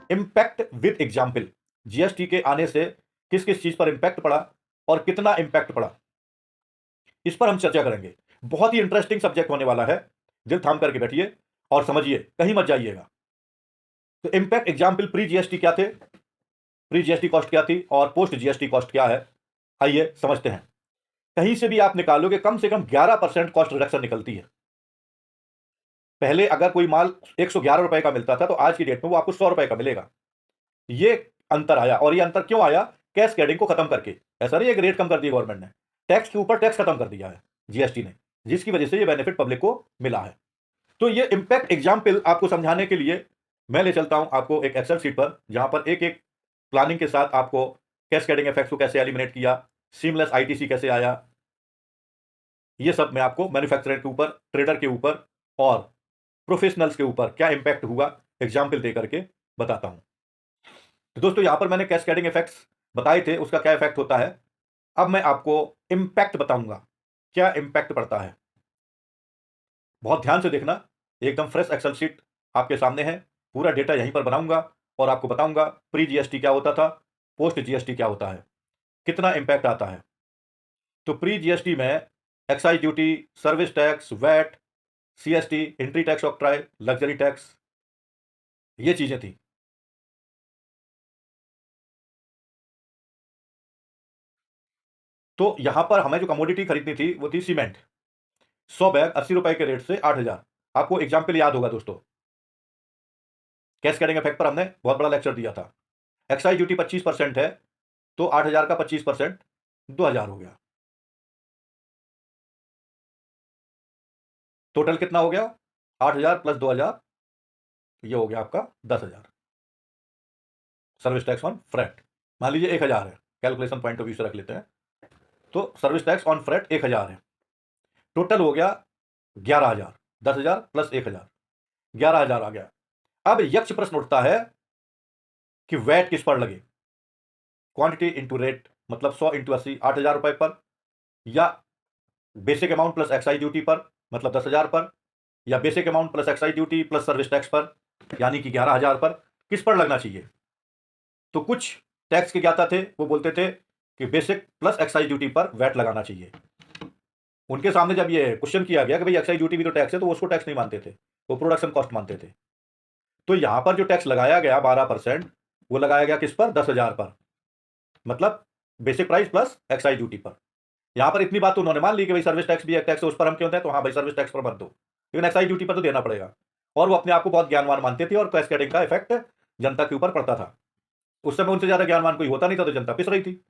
Impact with example, GST के आने से किस किस चीज पर इम्पैक्ट पड़ा और कितना इम्पैक्ट पड़ा, इस पर हम चर्चा करेंगे। बहुत ही इंटरेस्टिंग सब्जेक्ट होने वाला है, दिल थाम करके बैठिए और समझिए, कहीं मत जाइएगा। तो इम्पैक्ट एग्जाम्पल, प्री जीएसटी क्या थे, प्री जीएसटी कॉस्ट क्या थी और पोस्ट जीएसटी कॉस्ट क्या है, आइए समझते हैं। कहीं से भी आप निकालोगे कम से कम 11% कॉस्ट रिडक्शन निकलती है। पहले अगर कोई माल 111 रुपए का मिलता था तो आज की डेट में वो आपको 100 रुपए का मिलेगा। ये अंतर आया, और ये अंतर क्यों आया? कैस्केडिंग को खत्म करके। ऐसा नहीं है कि रेट कम कर दी गवर्नमेंट ने, टैक्स के ऊपर टैक्स खत्म कर दिया है जीएसटी ने, जिसकी वजह से ये बेनिफिट पब्लिक को मिला है। तो ये इंपैक्ट एग्जाम्पल आपको समझाने के लिए मैं ले चलता हूं आपको एक एक्सेल शीट पर, जहां पर एक एक प्लानिंग के साथ आपको कैस्केडिंग इफेक्ट्स को कैसे एलिमिनेट किया, सीमलेस आईटीसी कैसे आया, ये सब मैं आपको मैन्युफैक्चरर के ऊपर, ट्रेडर के ऊपर और प्रोफेशनल्स के ऊपर क्या इंपैक्ट हुआ एग्जाम्पल दे करके बताता हूं। तो दोस्तों यहां पर मैंने कैस्केडिंग इफेक्ट्स बताए थे, उसका क्या इफेक्ट होता है। अब मैं आपको इंपैक्ट बताऊंगा, क्या इंपैक्ट पड़ता है। बहुत ध्यान से देखना, एकदम फ्रेश एक्सेल शीट आपके सामने है, पूरा डेटा यहीं पर बनाऊंगा और आपको बताऊंगा प्री जीएसटी क्या होता था, पोस्ट जीएसटी क्या होता है, कितना इंपैक्ट आता है। तो प्री जीएसटी में excise duty, service tax, VAT, CST, entry tax octroi, luxury tax, ये चीजें थी। तो यहां पर हमें जो कमोडिटी खरीदनी थी वो थी सीमेंट, 100 बैग 80 रुपए के रेट से 8,000। आपको एग्जाम्पल याद होगा दोस्तों, कैस्केडिंग इफेक्ट पर हमने बहुत बड़ा लेक्चर दिया था। एक्साइज ड्यूटी 25% है, तो 8,000 का 25% 2,000 हो गया। टोटल कितना हो गया? 8,000 प्लस 2,000, ये हो गया आपका 10,000। सर्विस टैक्स ऑन फ्रेट मान लीजिए 1,000 है, कैलकुलेशन पॉइंट ऑफ व्यू से रख लेते हैं। तो सर्विस टैक्स ऑन फ्रेट 1,000 है, टोटल हो गया 11,000। 10,000 प्लस 1,000, 11,000 आ गया। अब यक्ष प्रश्न उठता है कि वैट किस पर लगे, क्वांटिटी इंटू रेट, मतलब 100 इंटू 80, 8,000 रुपए पर, या basic amount plus excise duty पर, मतलब 10,000 पर, या basic amount plus excise duty plus service tax पर, यानी कि 11,000 पर, किस पर लगना चाहिए। तो कुछ टैक्स के ज्ञाता थे, वो बोलते थे कि बेसिक प्लस एक्साइज ड्यूटी पर वैट लगाना चाहिए। उनके सामने जब ये क्वेश्चन किया गया कि भाई एक्साइज ड्यूटी भी तो टैक्स है, तो वो उसको टैक्स नहीं मानते थे, वो प्रोडक्शन कॉस्ट मानते थे। तो यहां पर जो टैक्स लगाया गया 12%, वो लगाया गया किस पर? 10,000 पर, मतलब basic price plus excise duty पर। यहां पर इतनी बात तो उन्होंने मान ली कि भाई सर्विस टैक्स भी एक टैक्स है, उस पर हम क्यों दें, तो हाँ भाई सर्विस टैक्स पर मत दो, लेकिन एक्साइज ड्यूटी पर तो देना पड़ेगा। और वो अपने आप को बहुत ज्ञानवान मानते थे और कैस्केडिंग का इफेक्ट जनता के ऊपर पड़ता था। उस समय उनसे ज्यादा ज्ञानवान कोई होता नहीं था, तो जनता पिस रही थी।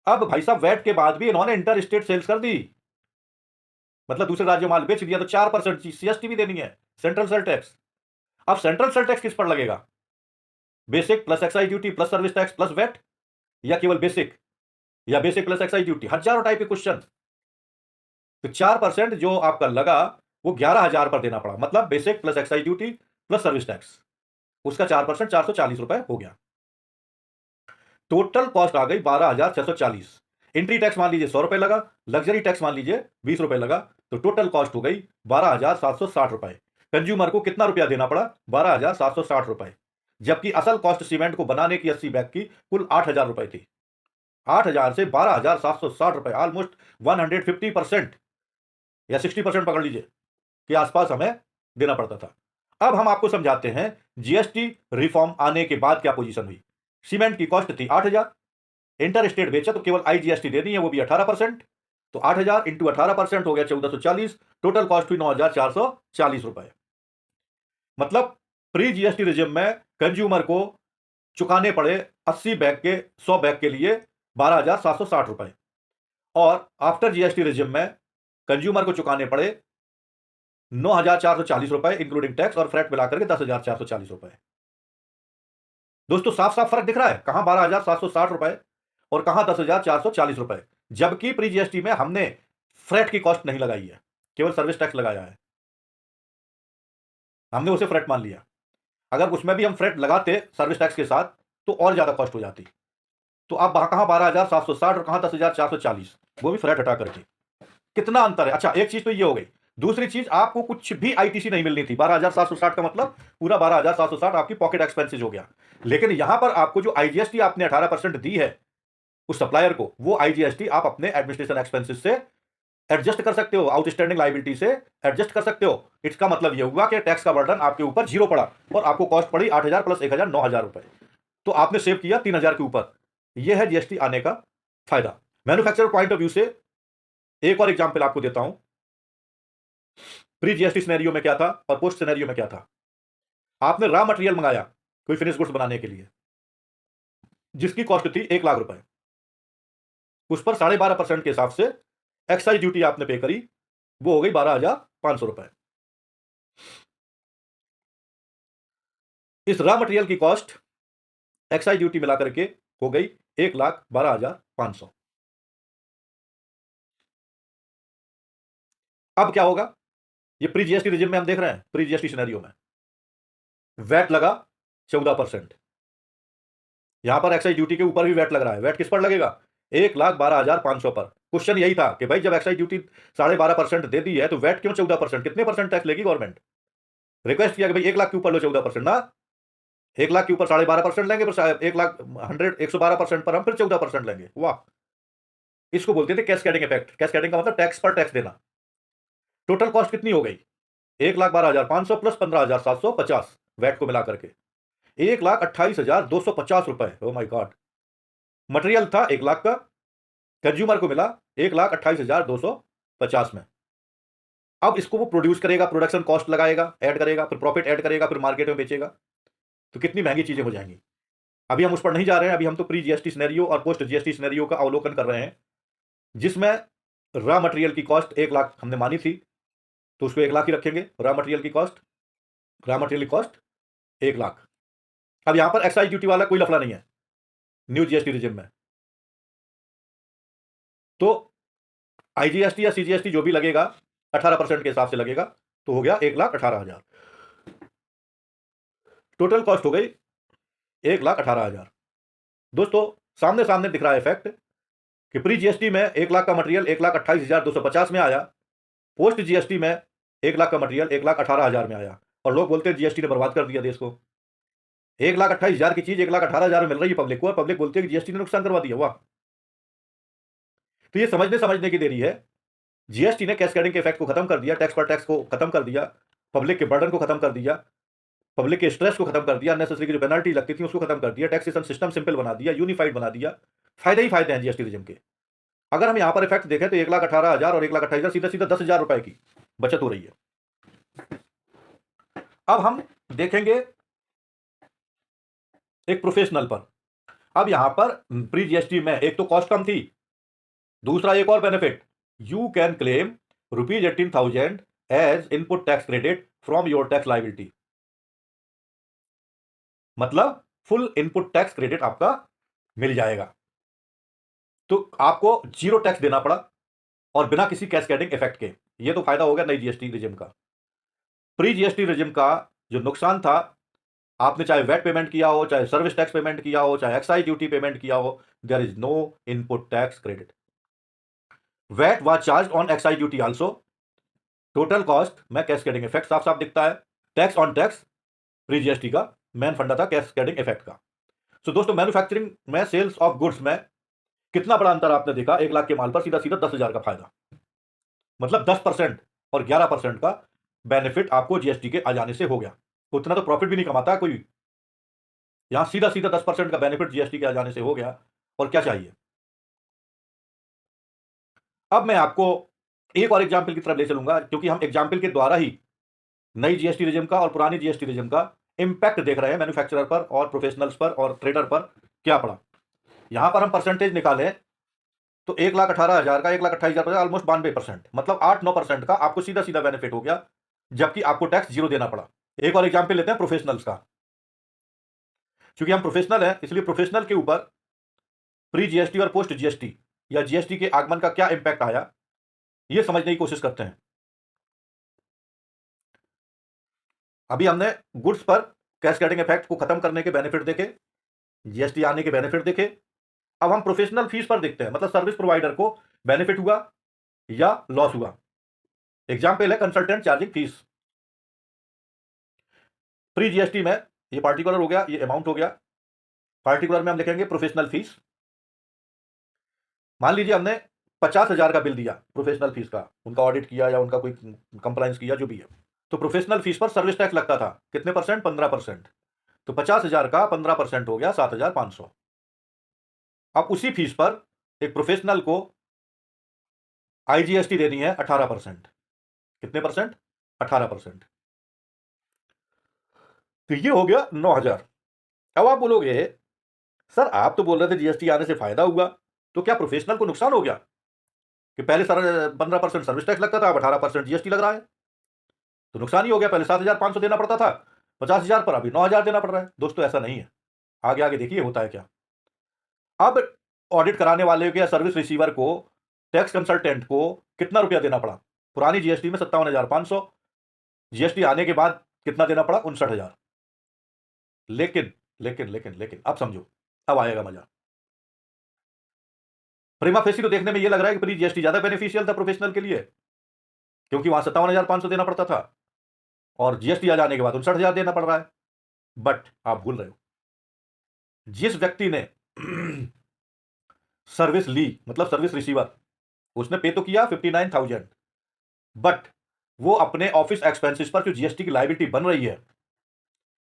अब भाई साहब वैट के बाद भी इन्होंने इंटर स्टेट सेल्स कर दी, मतलब दूसरे राज्यों माल बेच दिया, तो 4% सीएसटी भी देनी है, सेंट्रल सेल टैक्स। अब सेंट्रल सेल टैक्स किस पर लगेगा? Basic plus excise duty plus service tax plus VAT, या केवल बेसिक, या बेसिक प्लस एक्साइज ड्यूटी? हजारों टाइप के क्वेश्चन। तो 4% जो आपका लगा वो 11,000 पर देना पड़ा, मतलब basic plus excise duty plus service tax, उसका 4% 440 रुपए हो गया। टोटल कॉस्ट आ गई 12,640। एंट्री टैक्स मान लीजिए 100 रुपए लगा, लग्जरी टैक्स मान लीजिए 20 रुपए लगा, तो टोटल कॉस्ट हो गई 12,760 रुपए। कंज्यूमर को कितना रुपया देना पड़ा? 12,760 रुपए। जबकि असल कॉस्ट सीमेंट को बनाने की 80 बैग की कुल 8,000 रुपए थी। 8,000 से 12,760 रुपए, ऑलमोस्ट 150% या 60% पकड़ लीजिए के आसपास हमें देना पड़ता था। अब हम आपको समझाते हैं जीएसटी रिफॉर्म आने के बाद क्या पोजीशन हुई। सीमेंट की कॉस्ट थी 8,000, इंटर स्टेट बेचा तो केवल आईजीएसटी दे दी है, वो भी 18%। तो 8,000 इंटू 18% हो गया 1,440, टोटल कॉस्ट हुई 9,440 रुपए। मतलब प्री जीएसटी रिजिम में कंज्यूमर को चुकाने पड़े 80 बैग के 100 बैग के लिए 12,760 रुपए, और आफ्टर जीएसटी रिजिम में कंज्यूमर को चुकाने पड़े 9,440 रुपए इंक्लूडिंग टैक्स और फ्रेट मिलाकर के 10,440 रुपए। दोस्तों साफ साफ फर्क दिख रहा है, कहां 12,760 रुपए और कहां 10,440 रुपए। जबकि प्री जीएसटी में हमने फ्रेट की कॉस्ट नहीं लगाई है, केवल सर्विस टैक्स लगाया है, हमने उसे फ्रेट मान लिया। अगर उसमें भी हम फ्रेट लगाते सर्विस टैक्स के साथ तो और ज्यादा कॉस्ट हो जाती। तो अब कहां 12,760 और कहां 10,440, वो भी फ्रेट हटा करके। कितना अंतर है? अच्छा एक चीज तो ये हो गई, दूसरी चीज, आपको कुछ भी आईटीसी नहीं मिलनी थी। 12,760 का मतलब पूरा 12,760 आपकी पॉकेट एक्सपेंसेस हो गया। लेकिन यहां पर आपको जो आईजीएसटी आपने 18% दी है उस सप्लायर को, वो आईजीएसटी आप अपने एडमिनिस्ट्रेशन एक्सपेंसेस से एडजस्ट कर सकते हो, आउटस्टैंडिंग लायबिलिटी से एडजस्ट कर सकते हो। इसका मतलब यह हुआ कि टैक्स का बर्डन आपके ऊपर जीरो पड़ा और आपको कॉस्ट पड़ी 8,000 प्लस 1,000 9,000 रुपए। तो आपने सेव किया 3,000 के ऊपर। यह है जीएसटी आने का फायदा। मैन्युफैक्चरर पॉइंट ऑफ व्यू से एक और एग्जांपल आपको देता हूं। प्री जीएसटी सिनेरियो में क्या था और पोस्ट सिनेरियो में क्या था। आपने रॉ मटेरियल मंगाया कोई फिनिश गुड्स बनाने के लिए, जिसकी कॉस्ट थी 1,00,000 रुपए। उस पर 12.5% के हिसाब से एक्साइज ड्यूटी आपने पे करी, वो हो गई 12,500 रुपए। इस रॉ मटेरियल की कॉस्ट एक्साइज ड्यूटी मिला करके हो गई 1,12,500। अब क्या होगा, ये प्री जीएसटी रिजिम में हम देख रहे हैं। प्री जीएसटी सिनेरियो में वैट लगा 14%। यहां पर एक्साइज ड्यूटी के ऊपर भी वैट लग रहा है। वैट किस पर लगेगा, 1,12,500 पर। क्वेश्चन यही था कि भाई जब एक्साइज ड्यूटी 12.5% दे दी है तो वैट क्यों 14%, कितने परसेंट टैक्स लेगी गवर्नमेंट। रिक्वेस्ट किया कि भाई 1,00,000 के ऊपर लो 14% ना, 1,00,000 के ऊपर 12.5% लेंगे, फिर 1,00,000 112% पर हम फिर 14% लेंगे। वाह, इसको बोलते थे कैस्केडिंग इफेक्ट। कैस्केडिंग का मतलब टैक्स पर टैक्स देना। टोटल कॉस्ट कितनी हो गई, 1,12,500 प्लस 15,750 वैट को मिला करके 1,28,250 रुपए। Oh my God. मटेरियल था 1,00,000 का, कंज्यूमर को मिला 1,28,250 में। अब इसको वो प्रोड्यूस करेगा, प्रोडक्शन कॉस्ट लगाएगा, ऐड करेगा, फिर प्रॉफिट ऐड करेगा, फिर मार्केट में बेचेगा, तो कितनी महंगी चीजें हो जाएंगी। अभी हम उस पर नहीं जा रहे हैं। अभी हम तो प्री जीएसटी सिनेरियो और पोस्ट जीएसटी सिनेरियो का अवलोकन कर रहे हैं, जिसमें रॉ मटेरियल की कॉस्ट 1,00,000 हमने मानी थी, तो उसको 1,00,000 ही रखेंगे। रॉ मटेरियल की कॉस्ट, रॉ मटेरियल की कॉस्ट 1,00,000। अब यहां पर एक्साइज ड्यूटी वाला कोई लफड़ा नहीं है न्यू जीएसटी रिजिम में। तो आईजीएसटी या सीजीएसटी जो भी लगेगा 18% के हिसाब से लगेगा, तो हो गया 1,18,000। टोटल कॉस्ट हो गई 1,18,000। दोस्तों सामने सामने दिख रहा है इफेक्ट कि प्री जीएसटी में 1,00,000 का मटेरियल 1,28,250 में आया, पोस्ट जीएसटी में 1,00,000 का मटेरियल 1,18,000 में आया। और लोग बोलते हैं जीएसटी ने बर्बाद कर दिया देश को। 1,28,000 की चीज 1,18,000 में मिल रही है पब्लिक को, और पब्लिक बोलती है कि जीएसटी ने नुकसान करवा दिया। वाह। तो ये समझने की देरी है। जीएसटी ने कैस्केडिंग के इफेक्ट को खत्म कर दिया, टैक्स पर टैक्स को खत्म कर दिया, पब्लिक के बर्डन को खत्म कर दिया, पब्लिक के स्ट्रेस को खत्म कर दिया, अननेसेसरी की जो पेनल्टी लगती थी उसको खत्म कर दिया, टैक्सेशन सिस्टम सिंपल बना दिया, यूनिफाइड बना दिया। फायदे ही फायदे हैं जीएसटी रिजिम के। अगर हम यहां पर इफेक्ट देखें तो 1,18,000 और 1,28,000 सीधा सीधा 10,000 रुपए की बचत हो रही है। अब हम देखेंगे एक प्रोफेशनल पर। अब यहां पर प्री जीएसटी में एक तो कॉस्ट कम थी, दूसरा एक और benefit, you can claim ₹18,000 as input tax credit from your tax liability. मतलब फुल इनपुट टैक्स क्रेडिट आपका मिल जाएगा। तो आपको जीरो टैक्स देना पड़ा और बिना किसी कैस्केडिंग इफेक्ट के। ये तो फायदा हो गया नई जीएसटी रिजिम का। प्री जीएसटी रिजिम का जो नुकसान था, आपने चाहे वैट पेमेंट किया हो, चाहे सर्विस टैक्स पेमेंट किया हो, चाहे एक्साइज ड्यूटी पेमेंट किया हो, there is no input tax credit. VAT was charged on excise duty also. Total cost में कैस्केडिंग इफेक्ट साफ साफ दिखता है। Tax on tax pre GST का मेन फंडा था कैस्केडिंग इफेक्ट का। सो दोस्तों मैन्युफैक्चरिंग में सेल्स ऑफ गुड्स में कितना बड़ा अंतर आपने देखा। 1,00,000 के माल पर सीधा सीधा 10,000 का फायदा, मतलब 10% और 11% का बेनिफिट आपको जीएसटी के आ जाने से हो गया। उतना तो प्रॉफिट भी नहीं कमाता कोई, यहां सीधा सीधा 10% का बेनिफिट जीएसटी के आ जाने से हो गया। और क्या चाहिए। अब मैं आपको एक और एग्जाम्पल की तरफ ले चलूंगा, क्योंकि हम एग्जाम्पल के द्वारा ही नई जीएसटी रिजिम का और पुरानी जीएसटी रिजिम का इंपैक्ट देख रहे हैं मैन्युफैक्चरर पर और प्रोफेशनल्स पर और ट्रेडर पर क्या पड़ा। यहां पर हम परसेंटेज निकालें तो 1,18,000 का 1,28,000 ऑलमोस्ट 92%, मतलब 8-9% का आपको सीधा सीधा बेनिफिट हो गया, जबकि आपको टैक्स जीरो देना पड़ा। एक और एग्जाम्पल लेते हैं प्रोफेशनल्स का। क्योंकि हम प्रोफेशनल हैं इसलिए प्रोफेशनल के ऊपर प्री जीएसटी और पोस्ट जीएसटी या जीएसटी के आगमन का क्या इंपैक्ट आया, यह समझने की कोशिश करते हैं। अभी हमने गुड्स पर कैस्केडिंग इफेक्ट को खत्म करने के बेनिफिट देखे, जीएसटी आने के बेनिफिट देखे। अब हम प्रोफेशनल फीस पर देखते हैं, मतलब सर्विस प्रोवाइडर को बेनिफिट हुआ या लॉस हुआ। एग्जाम्पल है consultant charging fees. Pre GST में ये पार्टिकुलर हो गया, ये अमाउंट हो गया। पार्टिकुलर में हम लिखेंगे प्रोफेशनल फीस। मान लीजिए हमने 50,000 का बिल दिया प्रोफेशनल फीस का, उनका ऑडिट किया या उनका कोई कंप्लायंस किया, जो भी है। तो प्रोफेशनल फीस पर सर्विस टैक्स लगता था, कितने परसेंट? 15%। तो 50,000 का 15% हो गया 7,500। अब उसी फीस पर एक प्रोफेशनल को आईजीएसटी देनी है 18%। कितने परसेंट? 18%। तो ये हो गया 9,000। अब आप बोलोगे सर आप तो बोल रहे थे जीएसटी आने से फायदा हुआ, तो क्या प्रोफेशनल को नुकसान हो गया कि पहले सर 15% सर्विस टैक्स लगता था, अब 18% जीएसटी लग रहा है? तो नुकसान ही हो गया। पहले 7,500 देना पड़ता था 50,000 पर, अभी 9,000 देना पड़ रहा है। दोस्तों ऐसा नहीं है, आगे आगे देखिए होता है क्या। अब ऑडिट कराने वाले को या सर्विस रिसीवर को, टैक्स कंसल्टेंट को कितना रुपया देना पड़ा? पुरानी जीएसटी में 57,500, जीएसटी आने के बाद कितना देना पड़ा? 59,000। लेकिन लेकिन लेकिन लेकिन अब समझो, अब आएगा मजा। प्रीमा फेसी तो देखने में यह लग रहा है कि प्री जीएसटी ज्यादा बेनिफिशियल था प्रोफेशनल के लिए, क्योंकि वहां 57,500 देना पड़ता था और जीएसटी आ जाने के बाद 59,000 देना पड़ रहा है। बट आप भूल रहे हो, जिस व्यक्ति ने सर्विस ली, मतलब सर्विस रिसीवर, उसने पे तो किया 59,000, बट वो अपने ऑफिस एक्सपेंसेस पर जो जीएसटी की लायबिलिटी बन रही है,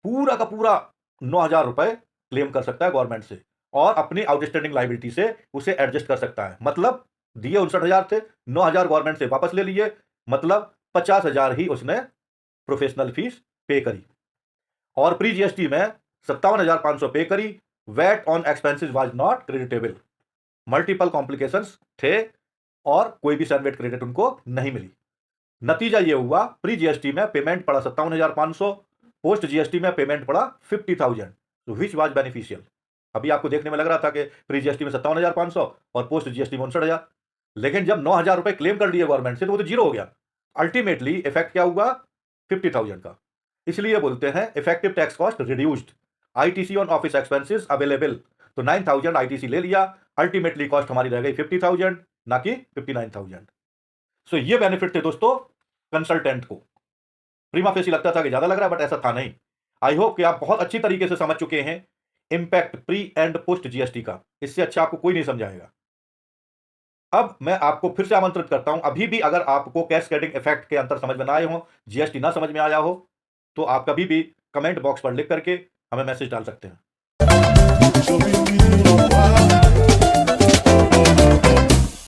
पूरा का पूरा 9,000 रुपए क्लेम कर सकता है गवर्नमेंट से और अपनी आउटस्टैंडिंग लायबिलिटी से उसे एडजस्ट कर सकता है। मतलब दिए 59,000 थे, 9,000 गवर्नमेंट से वापस ले लिए, मतलब 50,000 ही उसने प्रोफेशनल फीस पे करी। और प्री जीएसटी में 57,500 पे करी। VAT on expenses was not creditable. Multiple complications थे और कोई भी सैनवेट क्रेडिट उनको नहीं मिली। नतीजा ये हुआ, प्री जीएसटी में पेमेंट पड़ा 57,500, पोस्ट जीएसटी में पेमेंट पड़ा 50,000। तो विच वाज बेनिफिशियल? अभी आपको देखने में लग रहा था कि प्री जीएसटी में 57,500 और पोस्ट जीएसटी में 59,000, लेकिन जब 9,000 रुपए क्लेम कर दिए गवर्नमेंट से तो वो तो जीरो हो गया। अल्टीमेटली इफेक्ट क्या हुआ? 50,000 का। इसलिए बोलते हैं effective tax cost reduced, ITC on office expenses available. तो 9,000 आईटीसी ले लिया, अल्टीमेटली कॉस्ट हमारी रह गई 50,000, ना कि 59,000। सो ये बेनिफिट थे दोस्तों कंसल्टेंट को। प्रीमा फेसी लगता था कि ज्यादा लग रहा है, बट ऐसा था नहीं। आई होप कि आप बहुत अच्छी तरीके से समझ चुके हैं impact pre and post GST का। इससे अच्छा आपको कोई नहीं समझाएगा। अब मैं आपको फिर से आमंत्रित करता हूं, अभी भी अगर आपको कैस्केडिंग इफेक्ट के अंतर समझ में ना आए हो, जीएसटी ना समझ में आया हो, तो आप कभी भी कमेंट बॉक्स पर लिख करके हमें मैसेज डाल सकते हैं।